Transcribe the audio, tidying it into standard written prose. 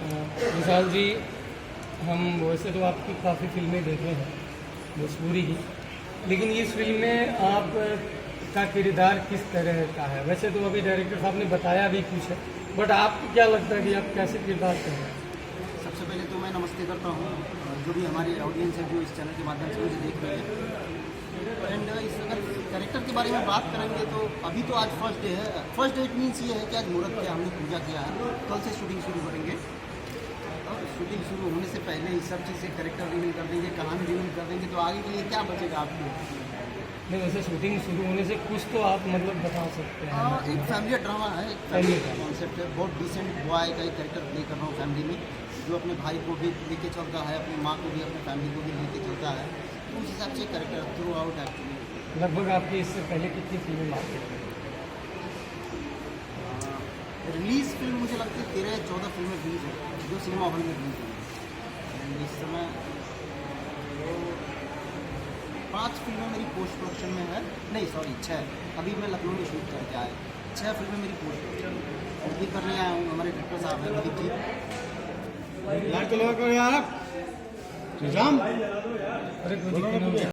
विशाल जी, हम वैसे तो आपकी काफ़ी फिल्में देखे हैं भोजपुरी की, लेकिन इस फिल्म में आप का किरदार किस तरह का है? वैसे तो अभी डायरेक्टर साहब ने बताया भी कुछ है, बट आपको क्या लगता है कि आप कैसे किरदार कर रहे हैं? सबसे पहले तो मैं नमस्ते करता हूँ जो भी हमारी ऑडियंस है जो इस चैनल के माध्यम से मुझे देख रहे हैं। एंड इस अगर कैरेक्टर के बारे में बात करेंगे तो अभी तो आज फर्स्ट डे है। फर्स्ट डे इट मीन्स ये है कि आज मुहूर्त किया, हमने पूजा किया है, कल से शूटिंग शुरू करेंगे और शूटिंग शुरू होने से पहले ही सब चीज़ें कैरेक्टर रिवील कर देंगे, कहानी रिवील कर देंगे, तो आगे के लिए क्या बचेगा आपको? नहीं, वैसे शूटिंग शुरू होने से कुछ तो आप मतलब बता सकते हैं। एक फैमिली ड्रामा है, एक फैमिली कॉन्सेप्ट है। बहुत डिसेंट बॉय का एक कैरेक्टर प्ले कर रहा हूँ फैमिली में, जो अपने भाई को भी लेके चलता है, अपनी माँ को भी, अपनी फैमिली को भी लेके चलता है। तो उस हिसाब से कैरेक्टर थ्रू आउट एक्चुअली। लगभग आपकी इससे पहले कितनी फिल्में मार्केट में? रिलीज फिल्म मुझे लगती है 13 या 14 फिल्में रिलीज है जो सिनेमा हॉल में रिलीज हुई। इस समय 5 फिल्में मेरी पोस्ट प्रोडक्शन में है, नहीं सॉरी 6। अभी मैं लखनऊ में शूट करके आया, 6 फिल्में मेरी पोस्ट प्रोडक्शन भी करने आया हूँ। हमारे डायरेक्टर साहब हैं दिलीप जी। यार चलो यार, श्रीराम। अरे कोई दिक्कत नहीं।